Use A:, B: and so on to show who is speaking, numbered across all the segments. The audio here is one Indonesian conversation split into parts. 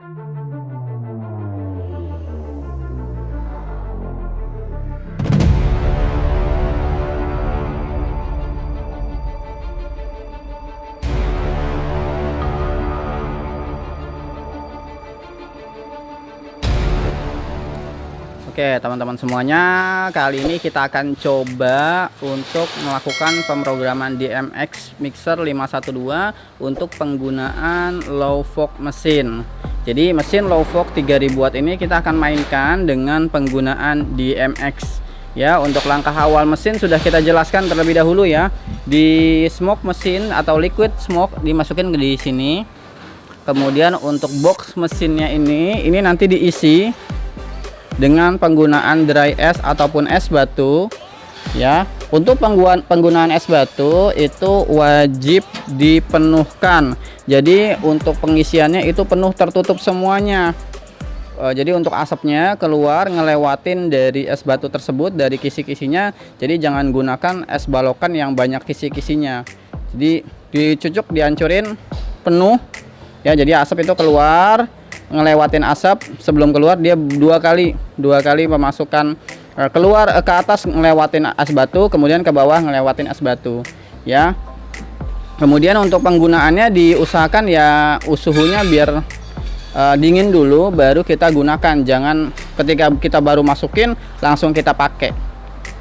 A: Oke teman-teman semuanya, kali ini kita akan coba untuk melakukan pemrograman DMX Mixer 512 untuk penggunaan low fork mesin. Jadi mesin low fork 3000 watt ini kita akan mainkan dengan penggunaan DMX ya. Untuk langkah awal mesin sudah kita jelaskan terlebih dahulu ya. Di smoke mesin atau liquid smoke dimasukin di sini. Kemudian untuk box mesinnya ini nanti diisi dengan penggunaan dry es ataupun es batu ya. Untuk penggunaan es batu itu wajib dipenuhkan. Jadi untuk pengisiannya itu penuh tertutup semuanya. Jadi untuk asapnya keluar ngelewatin dari es batu tersebut, dari kisi-kisinya. Jadi jangan gunakan es balokan yang banyak kisi-kisinya. Jadi dicucuk, dihancurin penuh ya. Jadi asap itu keluar, ngelewatin asap. Sebelum keluar dia dua kali memasukkan, keluar ke atas ngelewatin es batu, kemudian ke bawah ngelewatin es batu ya. Kemudian untuk penggunaannya diusahakan ya suhunya biar dingin dulu baru kita gunakan. Jangan ketika kita baru masukin langsung kita pakai.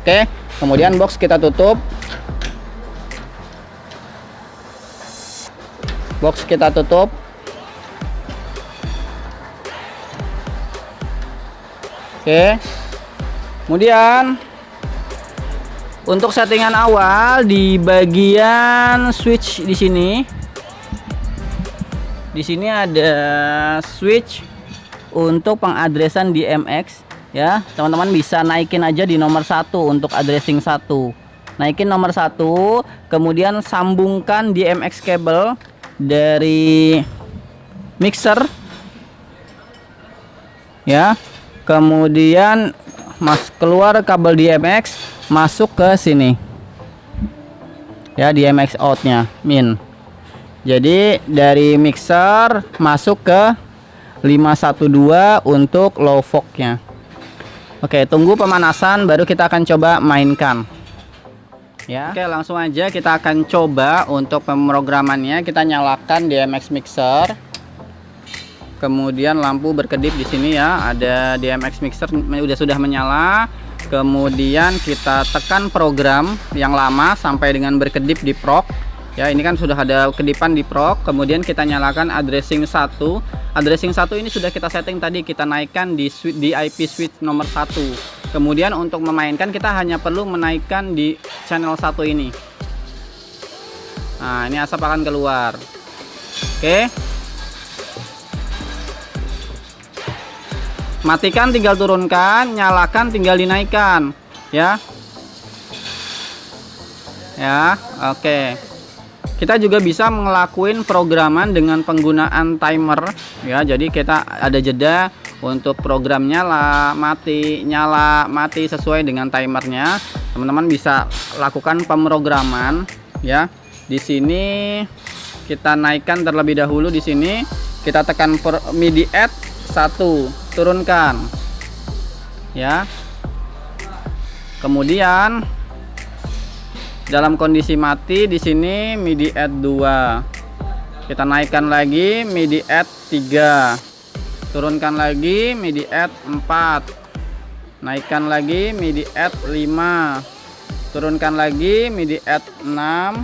A: Oke, kemudian box kita tutup. Box kita tutup. Oke, kemudian untuk settingan awal di bagian switch di sini ada switch untuk pengadresan DMX ya. Teman-teman bisa naikin aja di nomor 1 untuk addressing 1. Naikin nomor 1, kemudian sambungkan DMX cable dari mixer ya. Kemudian keluar kabel DMX masuk ke sini ya, DMX outnya min. Jadi dari mixer masuk ke 512 untuk low forknya. Oke, tunggu pemanasan baru kita akan coba mainkan ya. Oke, langsung aja kita akan coba untuk pemrogramannya. Kita nyalakan DMX mixer. Kemudian lampu berkedip di sini ya, ada DMX mixer sudah menyala. Kemudian kita tekan program yang lama sampai dengan berkedip di proc ya. Ini kan sudah ada kedipan di proc. Kemudian kita nyalakan addressing 1. Addressing 1 ini sudah kita setting tadi, kita naikkan di IP switch nomor 1. Kemudian untuk memainkan kita hanya perlu menaikkan di channel 1 ini. Nah, ini asap akan keluar. Oke, matikan tinggal turunkan, nyalakan tinggal dinaikkan ya. Oke, kita juga bisa ngelakuin programan dengan penggunaan timer ya. Jadi kita ada jeda untuk program nyala mati sesuai dengan timernya. Teman-teman bisa lakukan pemrograman ya. Di sini kita naikkan terlebih dahulu. Di sini kita tekan MIDI add 1, turunkan ya. Kemudian dalam kondisi mati di sini MIDI add 2, kita naikkan lagi MIDI add 3, turunkan lagi MIDI add 4, naikkan lagi MIDI add 5, turunkan lagi MIDI add 6,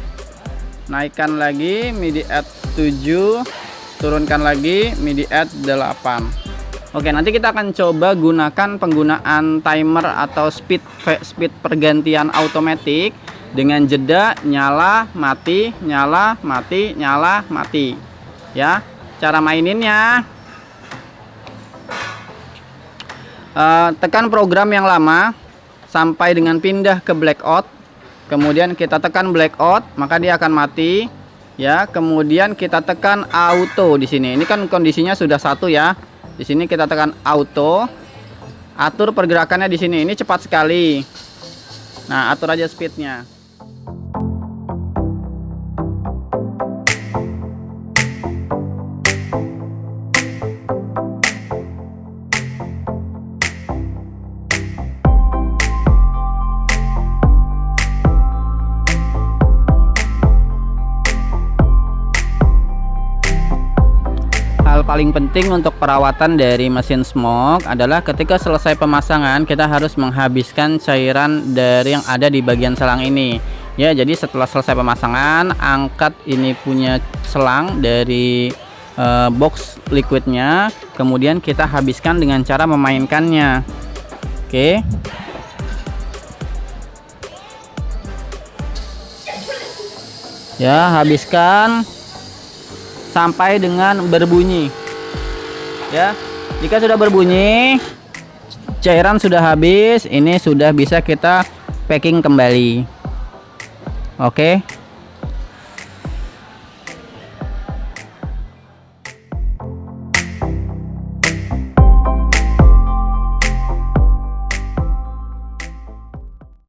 A: naikkan lagi MIDI add 7, turunkan lagi MIDI add 8. Oke, nanti kita akan coba gunakan penggunaan timer atau speed pergantian automatic dengan jeda nyala mati nyala mati nyala mati ya. Cara maininnya tekan program yang lama sampai dengan pindah ke blackout. Kemudian kita tekan blackout, maka dia akan mati ya. Kemudian kita tekan auto di sini. Ini kan kondisinya sudah 1 ya. Di sini kita tekan auto. Atur pergerakannya di sini. Ini cepat sekali. Nah, atur aja speednya. paling penting untuk perawatan dari mesin smoke adalah ketika selesai pemasangan kita harus menghabiskan cairan dari yang ada di bagian selang ini ya. Jadi setelah selesai pemasangan, angkat ini punya selang dari box liquidnya, kemudian kita habiskan dengan cara memainkannya. Oke. Ya, habiskan sampai dengan berbunyi ya. Jika sudah berbunyi, cairan sudah habis, ini sudah bisa kita packing kembali. Oke.